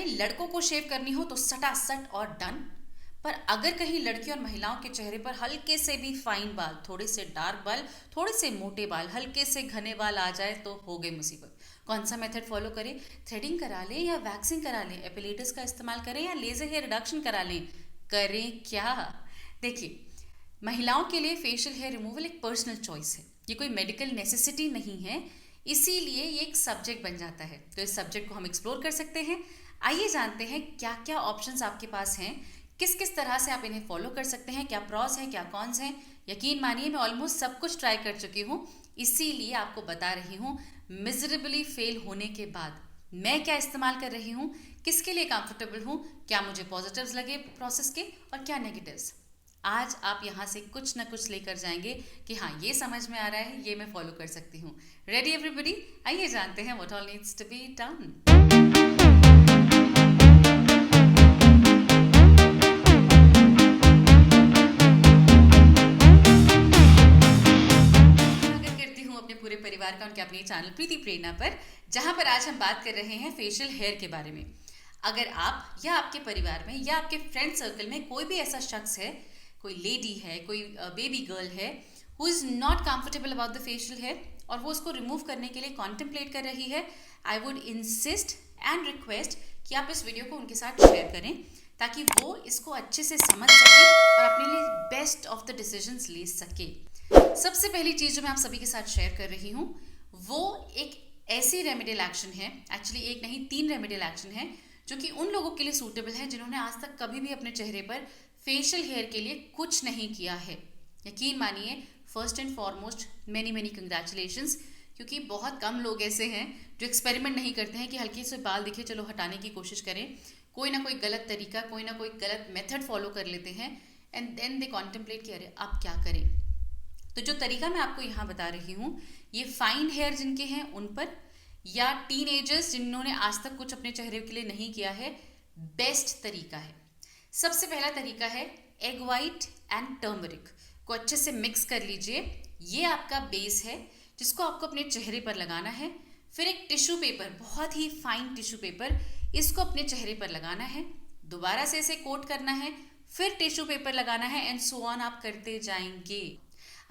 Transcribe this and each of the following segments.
कहीं लड़कों को शेव करनी हो तो सटासट और डन। पर अगर कहीं लड़की और महिलाओं के चेहरे पर हल्के से भी फाइन बाल, थोड़े से डार्क बाल, थोड़े से मोटे बाल, हल्के से घने बाल आ जाए तो हो गई मुसीबत। कौन सा मेथड फॉलो करें? थ्रेडिंग करा लें या वैक्सिंग करा लें? एपिलेटस का इस्तेमाल करें या लेजर हेयर रिडक्शन करा लें? करें क्या? देखिए, महिलाओं के लिए फेशियल हेयर रिमूवल एक पर्सनल चॉइस है, ये कोई मेडिकल नेसेसिटी नहीं है, इसीलिए ये एक सब्जेक्ट बन जाता है। तो इस सब्जेक्ट को हम एक्सप्लोर कर सकते हैं। आइए जानते हैं क्या क्या ऑप्शंस आपके पास हैं, किस किस तरह से आप इन्हें फॉलो कर सकते हैं, क्या प्रॉस हैं, क्या कॉन्स हैं। यकीन मानिए मैं ऑलमोस्ट सब कुछ ट्राई कर चुकी हूँ, इसीलिए आपको बता रही हूँ मिजरेबली फेल होने के बाद मैं क्या इस्तेमाल कर रही हूँ, किसके लिए कंफर्टेबल हूँ, क्या मुझे पॉजिटिव्स लगे प्रोसेस के और क्या नेगेटिव्स। आज आप यहाँ से कुछ ना कुछ लेकर जाएंगे कि हाँ ये समझ में आ रहा है, ये मैं फॉलो कर सकती हूँ। Ready everybody? आइए जानते हैं what all needs to be done. पूरे परिवार का उनके अपने चैनल प्रीति प्रेरणा पर, जहां पर आज हम बात कर रहे हैं फेशियल हेयर के बारे में। अगर आप या आपके परिवार में या आपके फ्रेंड सर्कल में कोई भी ऐसा शख्स है, कोई लेडी है, कोई बेबी गर्ल है who is not comfortable about the facial hair और वो उसको रिमूव करने के लिए कॉन्टेम्पलेट कर रही है, I would insist and request कि आप इस वीडियो को उनके साथ शेयर करें ताकि वो इसको अच्छे से समझ सके और अपने लिए बेस्ट ऑफ द डिसीजंस ले सके। सबसे पहली चीज जो मैं आप सभी के साथ शेयर कर रही हूँ वो एक ऐसी रेमेडियल एक्शन है, एक्चुअली एक नहीं 3 रेमेडियल एक्शन है जो कि उन लोगों के लिए सूटेबल है जिन्होंने आज तक कभी भी अपने चेहरे पर फेशियल हेयर के लिए कुछ नहीं किया है। यकीन मानिए, first and foremost many many congratulations, क्योंकि बहुत कम लोग ऐसे हैं जो एक्सपेरिमेंट नहीं करते हैं कि हल्के से बाल दिखे चलो हटाने की कोशिश करें। कोई ना कोई गलत तरीका, कोई ना कोई गलत मेथड फॉलो कर लेते हैं एंड देन दे कॉन्टेम्पलेट कि अरे अब क्या करें। तो जो तरीका मैं आपको यहाँ बता रही हूँ ये फाइन हेयर जिनके हैं उन पर, या टीनेजर्स जिन्होंने आज तक कुछ अपने चेहरे के लिए नहीं किया है, बेस्ट तरीका है। सबसे पहला तरीका है एग वाइट एंड टर्मरिक को अच्छे से मिक्स कर लीजिए। ये आपका बेस है जिसको आपको अपने चेहरे पर लगाना है। फिर एक टिश्यू पेपर, बहुत ही फाइन टिश्यू पेपर, इसको अपने चेहरे पर लगाना है, दोबारा से इसे कोट करना है, फिर टिश्यू पेपर लगाना है एंड सो ऑन आप करते जाएंगे।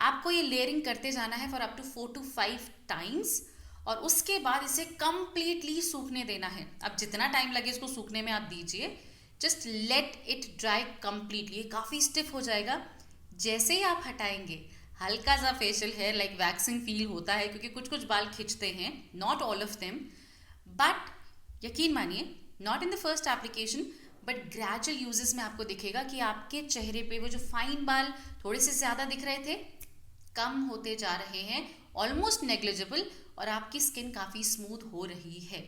आपको ये लेयरिंग करते जाना है for up to 4 to 5 times और उसके बाद इसे कंप्लीटली सूखने देना है। अब जितना टाइम लगे इसको सूखने में आप दीजिए, just let it dry completely. काफ़ी स्टिफ हो जाएगा। जैसे ही आप हटाएंगे हल्का सा facial hair like waxing feel होता है, क्योंकि कुछ कुछ बाल खिंचते हैं, not all of them, but यकीन मानिए not in the first application but gradual uses में आपको दिखेगा कि आपके चेहरे पे वो जो फाइन बाल थोड़े से ज़्यादा दिख रहे थे कम होते जा रहे हैं, ऑलमोस्ट नेग्लिजिबल, और आपकी स्किन काफ़ी स्मूथ हो रही है।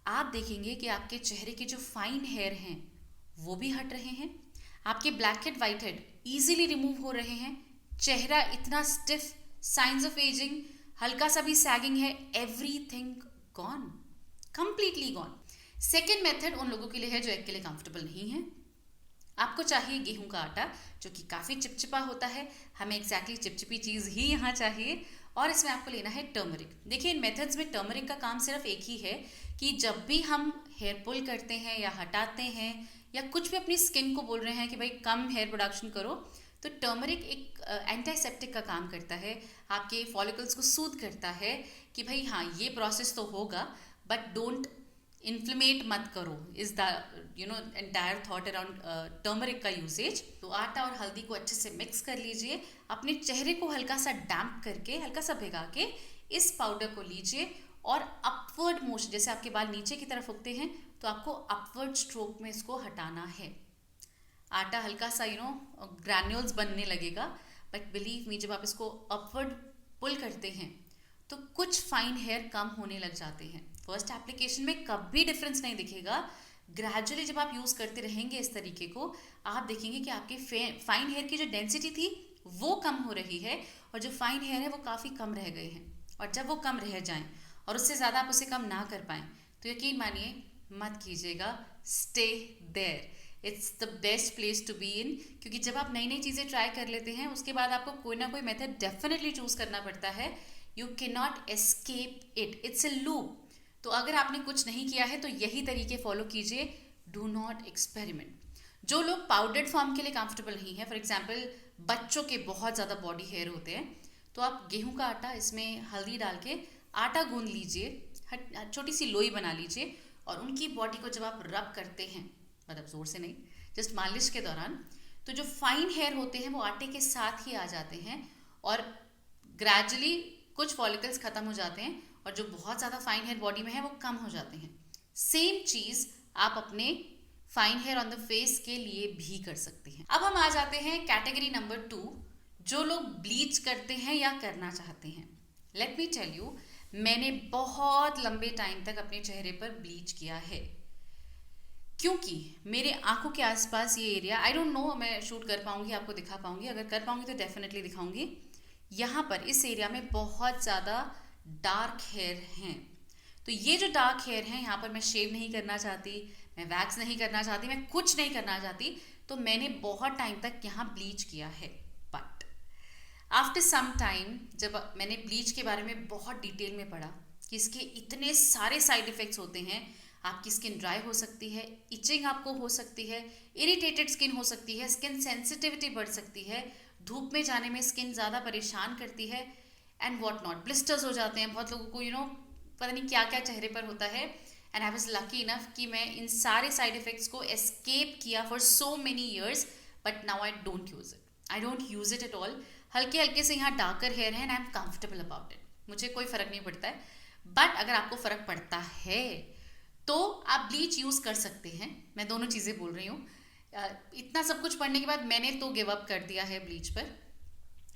आप देखेंगे कि आपके चेहरे के जो फाइन हेयर हैं वो भी हट रहे हैं, आपके black head white head easily remove हो रहे हैं, चेहरा इतना स्टिफ, साइंस ऑफ एजिंग, हल्का सा भी सैगिंग है, everything gone, completely gone. Second method उन लोगों के लिए है जो एग के लिए कंफर्टेबल नहीं है। आपको चाहिए गेहूं का आटा जो कि काफ़ी चिपचिपा होता है, हमें एग्जैक्टली चिपचिपी चीज़ ही यहाँ चाहिए, और इसमें आपको लेना है टर्मरिक। देखिए इन मेथड्स में टर्मरिक का काम सिर्फ एक ही है कि जब भी हम हेयर पुल करते हैं या हटाते हैं या कुछ भी अपनी स्किन को बोल रहे हैं कि भाई कम हेयर प्रोडक्शन करो, तो टर्मरिक एक एंटीसेप्टिक का काम करता है, आपके फॉलिकल्स को सूद करता है कि भाई हाँ ये प्रोसेस तो होगा बट डोंट इन्फ्लेमेट मत करो, is the entire thought around turmeric का यूसेज। तो आटा और हल्दी को अच्छे से मिक्स कर लीजिए, अपने चेहरे को हल्का सा डैम्प करके, हल्का सा भिगा के इस पाउडर को लीजिए और अपवर्ड मोशन, जैसे आपके बाल नीचे की तरफ उगते हैं तो आपको अपवर्ड स्ट्रोक में इसको हटाना है। आटा हल्का सा ग्रैन्यूल्स बनने लगेगा, बट बिलीव मी जब आप इसको अपवर्ड पुल करते हैं तो कुछ फाइन हेयर कम होने लग जाते हैं। फर्स्ट एप्लीकेशन में कभी डिफरेंस नहीं दिखेगा, ग्रेजुअली जब आप यूज़ करते रहेंगे इस तरीके को आप देखेंगे कि आपके फाइन हेयर की जो डेंसिटी थी वो कम हो रही है और जो फाइन हेयर है वो काफ़ी कम रह गए हैं। और जब वो कम रह जाएं और उससे ज़्यादा आप उसे कम ना कर पाएँ तो यकीन मानिए मत कीजिएगा, stay there, it's the best place to be in. क्योंकि जब आप नई नई चीज़ें ट्राई कर लेते हैं उसके बाद आपको कोई ना कोई मेथड डेफिनेटली चूज़ करना पड़ता है, you can not escape it, it's a loop. तो अगर आपने कुछ नहीं किया है तो यही तरीके फॉलो कीजिए, डू नॉट एक्सपेरिमेंट। जो लोग पाउडर्ड फॉर्म के लिए कंफर्टेबल नहीं है, फॉर एग्जाम्पल बच्चों के बहुत ज़्यादा बॉडी हेयर होते हैं, तो आप गेहूं का आटा, इसमें हल्दी डाल के आटा गूंद लीजिए, छोटी सी लोई बना लीजिए, और उनकी बॉडी को जब आप रब करते हैं, मतलब जोर से नहीं, जस्ट मालिश के दौरान, तो जो फाइन हेयर होते हैं वो आटे के साथ ही आ जाते हैं और ग्रेजुअली कुछ फॉलिकल्स खत्म हो जाते हैं और जो बहुत ज़्यादा फाइन हेयर बॉडी में है वो कम हो जाते हैं। सेम चीज़ आप अपने fine hair on the face के लिए भी कर सकते हैं। अब हम आ जाते हैं कैटेगरी नंबर 2, जो लोग ब्लीच करते हैं या करना चाहते हैं। लेट मी टेल यू, मैंने बहुत लंबे टाइम तक अपने चेहरे पर ब्लीच किया है, क्योंकि मेरे आंखों के आसपास ये एरिया, आई डोंट नो मैं शूट कर पाऊंगी, आपको दिखा पाऊंगी, अगर कर पाऊंगी तो डेफिनेटली दिखाऊंगी। यहाँ पर इस एरिया में बहुत ज़्यादा डार्क हेयर हैं। तो ये जो डार्क हेयर हैं, यहाँ पर मैं शेव नहीं करना चाहती, मैं वैक्स नहीं करना चाहती, मैं कुछ नहीं करना चाहती, तो मैंने बहुत टाइम तक यहाँ ब्लीच किया है। बट आफ्टर सम टाइम जब मैंने ब्लीच के बारे में बहुत डिटेल में पढ़ा कि इसके इतने सारे साइड इफ़ेक्ट्स होते हैं, आपकी स्किन ड्राई हो सकती है, इचिंग आपको हो सकती है, इरिटेटेड स्किन हो सकती है, स्किन सेंसिटिविटी बढ़ सकती है, धूप में जाने में स्किन ज़्यादा परेशान करती है, एंड व्हाट नॉट, ब्लिस्टर्स हो जाते हैं बहुत लोगों को, पता नहीं क्या क्या चेहरे पर होता है। And I was lucky enough कि मैं इन सारे साइड इफ़ेक्ट्स को एस्केप किया for so many years, but now I don't use it at all. हल्के हल्के से यहाँ डार्कर हेयर है and I am comfortable about it, मुझे कोई फ़र्क नहीं पड़ता है। बट अगर आपको फ़र्क पड़ता है तो आप ब्लीच यूज़ कर सकते हैं, मैं दोनों चीज़ें बोल रही हूँ। इतना सब कुछ पढ़ने के बाद मैंने तो गिव अप कर दिया है ब्लीच पर।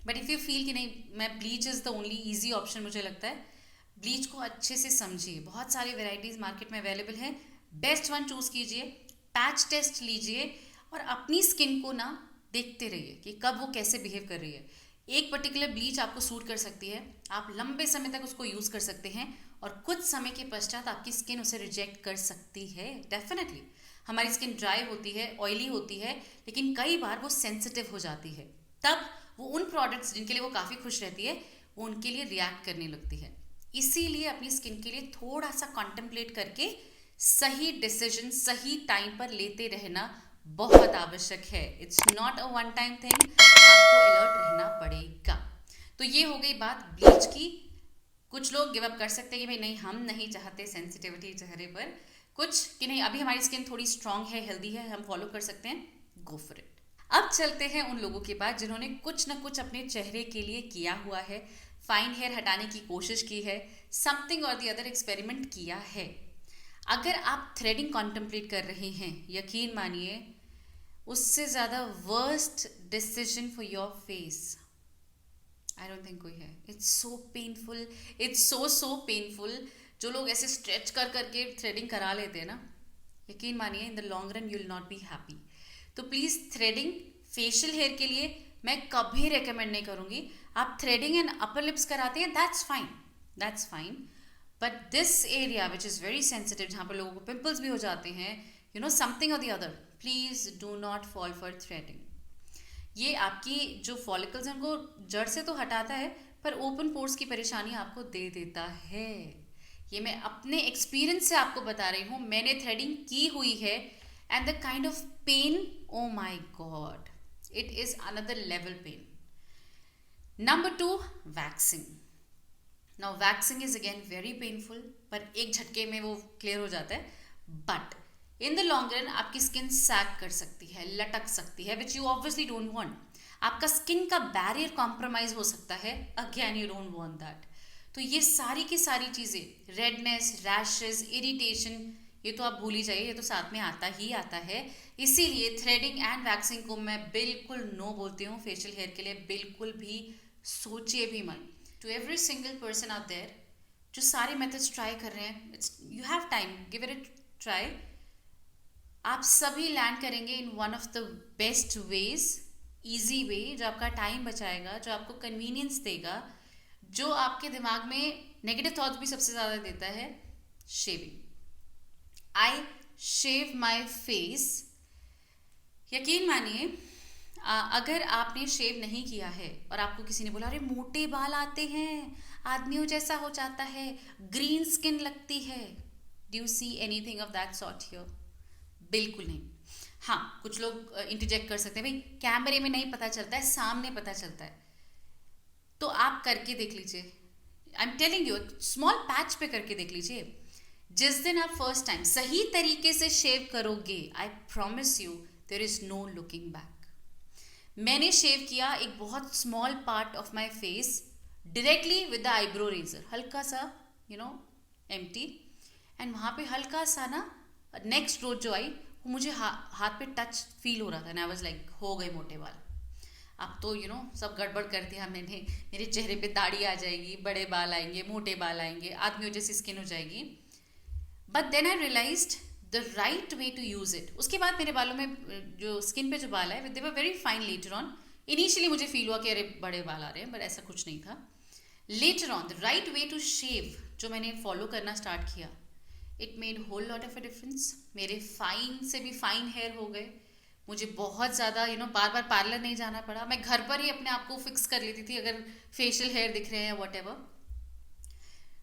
बट इफ़ यू फील कि नहीं, मैं bleach is the only easy option, मुझे लगता है ब्लीच को अच्छे से समझिए, बहुत सारी वेराइटीज़ मार्केट में अवेलेबल है, बेस्ट वन चूज़ कीजिए, पैच टेस्ट लीजिए और अपनी स्किन को ना देखते रहिए कि कब वो कैसे बिहेव कर रही है। एक पर्टिकुलर ब्लीच आपको सूट कर सकती है, आप लंबे समय तक उसको यूज़ कर सकते हैं और कुछ समय के पश्चात आपकी स्किन उसे रिजेक्ट कर सकती है। डेफिनेटली हमारी स्किन ड्राई होती है, ऑयली होती है, लेकिन कई बार वो सेंसिटिव हो जाती है, तब वो उन प्रोडक्ट्स जिनके लिए वो काफ़ी खुश रहती है वो उनके लिए रिएक्ट करने लगती है। इसीलिए अपनी स्किन के लिए थोड़ा सा कॉन्टेम्पलेट करके सही डिसीजन सही टाइम पर लेते रहना बहुत आवश्यक है। It's not a one time thing, आपको अलर्ट रहना पड़ेगा। तो ये हो गई बात ब्लीच की। कुछ लोग गिव अप कर सकते हैं कि भाई नहीं, हम नहीं चाहते सेंसिटिविटी चेहरे पर, कुछ कि नहीं अभी हमारी स्किन थोड़ी स्ट्रांग है, हेल्दी है, हम फॉलो कर सकते हैं, गो फॉर इट। अब चलते हैं उन लोगों के पास जिन्होंने कुछ ना कुछ अपने चेहरे के लिए किया हुआ है, फाइन हेयर हटाने की कोशिश की है, समथिंग और द अदर एक्सपेरिमेंट किया है। अगर आप थ्रेडिंग कॉन्टेम्पलेट कर रहे हैं, यकीन मानिए उससे ज़्यादा worst decision for your face I don't think कोई है। It's so painful, it's so painful. जो लोग ऐसे स्ट्रेच कर करके थ्रेडिंग करा लेते हैं ना, यकीन मानिए इन the long run you will not be happy. तो प्लीज़ थ्रेडिंग फेशियल हेयर के लिए मैं कभी रेकमेंड नहीं करूँगी। आप थ्रेडिंग एंड अपर लिप्स कराते हैं, that's fine, but this area which is very sensitive, जहाँ पर लोगों को पिंपल्स भी हो जाते हैं, समथिंग और the other, please do not fall for threading. ये आपकी जो फॉलिकल्स हैं उनको जड़ से तो हटाता है, पर ओपन पोर्स की परेशानी आपको दे देता है। ये मैं अपने एक्सपीरियंस से आपको बता रही हूँ, मैंने थ्रेडिंग की हुई है and the kind of pain, oh my god, it is another level pain. Number 2, waxing. Now waxing is again very painful, पर एक झटके में वो क्लियर हो जाता है, but in the long run आपकी स्किन सैग कर सकती है, लटक सकती है, which you obviously don't want. आपका स्किन का बैरियर कॉम्प्रोमाइज हो सकता है, again you don't want that. तो ये सारी की सारी चीज़ें, रेडनेस, रैशेस, इरिटेशन, ये तो आप भूल ही जाइए, ये तो साथ में आता ही आता है। इसीलिए थ्रेडिंग एंड वैक्सिंग को मैं बिल्कुल नो बोलती हूँ फेशियल हेयर के लिए, बिल्कुल भी सोचिए भी मत। To every single person out there जो सारे मेथड्स ट्राई कर रहे हैं, you have time, give it a try. आप सभी लैंड करेंगे in one of the best ways, easy way, जो आपका टाइम बचाएगा, जो आपको कन्वीनियंस देगा, जो आपके दिमाग में नेगेटिव थॉट्स भी सबसे ज़्यादा देता है, shaving. I shave my face. यकीन मानिए अगर आपने शेव नहीं किया है और आपको किसी ने बोला अरे मोटे बाल आते हैं, आदमियों जैसा हो जाता है, ग्रीन स्किन लगती है, do you see anything of that sort here? बिल्कुल नहीं। हाँ, कुछ लोग इंटरजेक्ट कर सकते हैं, भाई कैमरे में नहीं पता चलता है, सामने पता चलता है, तो आप करके देख लीजिए। I am telling you, small patch पे करके देख लीजिए। जिस दिन आप फर्स्ट टाइम सही तरीके से शेव करोगे, I promise you there is no looking back. मैंने शेव किया एक बहुत small part of my face directly with the eyebrow razor, हल्का सा एम्प्टी, एंड वहाँ पे हल्का सा ना नेक्स्ट ग्रोथ जो आई, वो मुझे हाथ पे टच फील हो रहा था, एंड आई वाज लाइक हो गए मोटे बाल। अब तो सब गड़बड़ कर दिया मैंने, मेरे चेहरे पे दाढ़ी आ जाएगी, बड़े बाल आएंगे, मोटे बाल आएंगे, आदमियों जैसी स्किन हो जाएगी। But then I realised the right way to use it. उसके बाद मेरे बालों में जो स्किन पे जो बाल आए, they were very fine later on. Initially मुझे फील हुआ कि अरे बड़े बाल आ रहे हैं, बट ऐसा कुछ नहीं था। Later on the right way to shave जो मैंने फॉलो करना स्टार्ट किया, it made whole lot of a difference. मेरे फाइन से भी फाइन हेयर हो गए, मुझे बहुत ज़्यादा बार बार पार्लर नहीं जाना पड़ा, मैं घर पर ही अपने आप को फिक्स कर लेती थी अगर फेशियल हेयर दिख रहे हैं या what ever.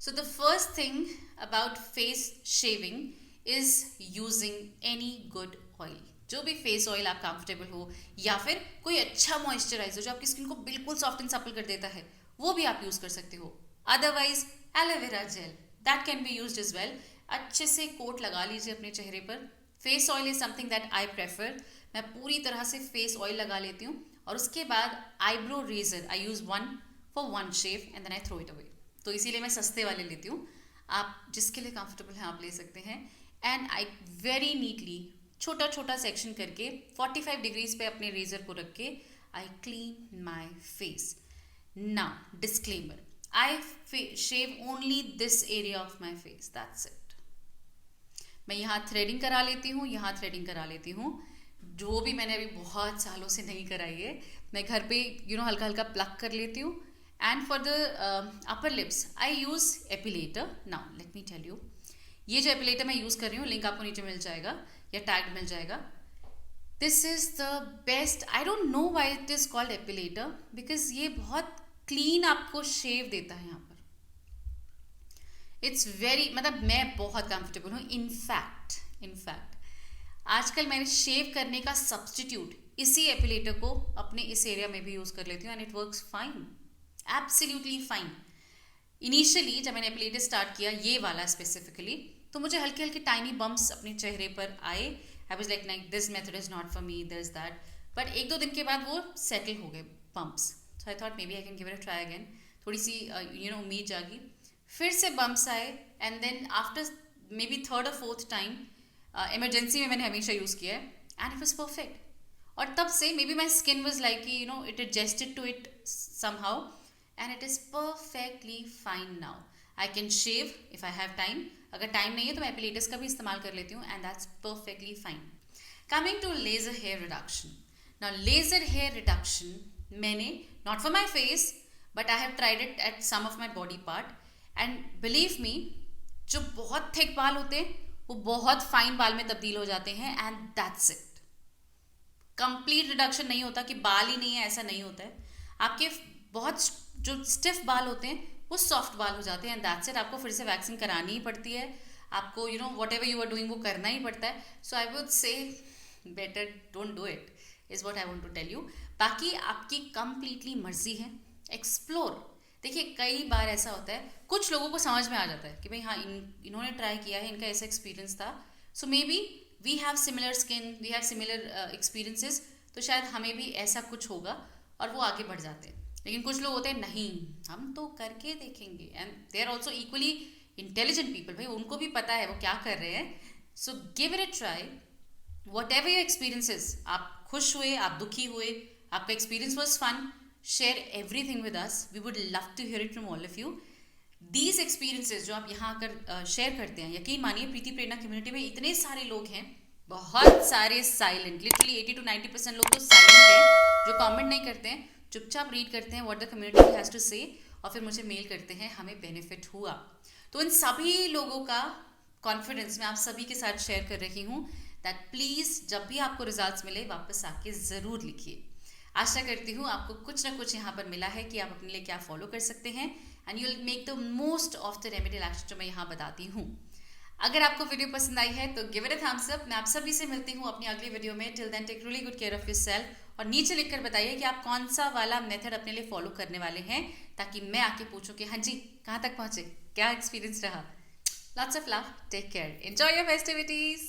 So the first thing about face shaving is using any good oil. जो भी फेस ऑयल आप कंफर्टेबल हो, या फिर कोई अच्छा मॉइस्चराइजर जो आपकी स्किन को बिल्कुल सॉफ्ट एंड सपल कर देता है, वो भी आप यूज़ कर सकते हो। Otherwise aloe vera gel, that can be used as well. अच्छे से कोट लगा लीजिए अपने चेहरे पर। Face oil is something that I prefer. मैं पूरी तरह से फेस ऑयल लगा लेती हूँ, और उसके बाद eyebrow razor I use one for one shave and then I throw it away. तो इसीलिए मैं सस्ते वाले लेती हूँ, आप जिसके लिए कंफर्टेबल हैं आप ले सकते हैं। एंड आई वेरी नीटली छोटा छोटा सेक्शन करके 45 डिग्रीज पे अपने रेजर को रख के I clean my face. Now disclaimer, I shave only this area of my face, that's it. मैं यहाँ थ्रेडिंग करा लेती हूँ, यहाँ थ्रेडिंग करा लेती हूँ, जो भी मैंने अभी बहुत सालों से नहीं कराई है। मैं घर पे हल्का हल्का प्लग कर लेती हूँ। And for the upper lips I use epilator. Now let me tell you, ये जो एपिलेटर मैं यूज़ कर रही हूँ, लिंक आपको नीचे मिल जाएगा या टैग मिल जाएगा। This is the best. I don't know why it is called epilator, because ये बहुत क्लीन आपको शेव देता है यहाँ पर। इट्स वेरी, मतलब मैं बहुत कंफर्टेबल हूँ। इनफैक्ट आजकल मैंने शेव करने का सब्सटीट्यूट इसी एपिलेटर को अपने इस एरिया में भी यूज़ कर लेती हूँ, and it works fine, absolutely fine. Initially जब मैंने एपिलेटर स्टार्ट किया, ये वाला स्पेसिफिकली, तो मुझे हल्के हल्के टाइनी बम्प्स अपने चेहरे पर आए। I was like this method is not for me, this that. But एक दो दिन के बाद वो सेटल हो गए bumps, so I thought maybe I can give it a try again. थोड़ी सी उम्मीद जागी, फिर से बम्प्स आए, and then after maybe third और फोर्थ टाइम इमरजेंसी में मैंने हमेशा यूज़ किया है, एंड इट वॉज परफेक्ट। और तब से maybe my skin was like it adjusted to it somehow, and it is perfectly fine now. I can shave if I have time, अगर time नहीं है तो मैं एपिलेटर्स का भी इस्तेमाल कर लेती हूँ, and that's perfectly fine. Coming to laser hair reduction. Now laser hair reduction मैंने not for my face, but I have tried it at some of my body part, and believe me, जो बहुत thick बाल होते हैं वो बहुत fine बाल में तब्दील हो जाते हैं, and that's it. Complete reduction नहीं होता कि बाल ही नहीं है, ऐसा नहीं होता है। आपके बहुत जो स्टिफ बाल होते हैं वो सॉफ्ट बाल हो जाते हैं, एंड दैट्स इट। आपको फिर से वैक्सिंग करानी ही पड़ती है, आपको whatever you are doing वो करना ही पड़ता है। So I would say better don't do it, is what I want to tell you. बाकी आपकी कंप्लीटली मर्जी है, एक्सप्लोर। देखिए कई बार ऐसा होता है, कुछ लोगों को समझ में आ जाता है कि भाई हाँ इन्होंने ट्राई किया है, इनका ऐसा एक्सपीरियंस था, so maybe we have similar skin, we have similar experiences, तो शायद हमें भी ऐसा कुछ होगा, और वो आगे बढ़ जाते हैं। लेकिन कुछ लोग होते हैं, नहीं हम तो करके देखेंगे, and they are also equally intelligent people, भाई उनको भी पता है वो क्या कर रहे हैं। So give it a try, whatever your experiences. आप खुश हुए, आप दुखी हुए, आपका experience was fun, share everything with us. We would love to hear it from all of you. These experiences जो आप यहाँ आकर शेयर करते हैं, यकीन मानिए प्रीति प्रेरणा कम्युनिटी में इतने सारे लोग हैं, बहुत सारे साइलेंट, लिटरली 80 to 90% लोग तो साइलेंट हैं, जो कमेंट नहीं करते हैं, चुपचाप रीड करते हैं what the community has to say, और फिर मुझे मेल करते हैं हमें बेनिफिट हुआ। तो इन सभी लोगों का कॉन्फिडेंस मैं आप सभी के साथ शेयर कर रही हूँ, दैट प्लीज़ जब भी आपको रिजल्ट्स मिले वापस आके ज़रूर लिखिए। आशा करती हूँ आपको कुछ ना कुछ यहाँ पर मिला है कि आप अपने लिए क्या फॉलो कर सकते हैं, and you will make the most of the remedial action जो मैं यहाँ बताती हूँ। अगर आपको वीडियो पसंद आई है तो give it a thumbs up. मैं आप सभी से मिलती हूँ अपनी अगली वीडियो में। Till then take really good care of yourself. और नीचे लिखकर बताइए कि आप कौन सा वाला मेथड अपने लिए फॉलो करने वाले हैं, ताकि मैं आके पूछूं कि हाँ जी कहाँ तक पहुंचे, क्या एक्सपीरियंस रहा। Lots of love, take care, enjoy your festivities.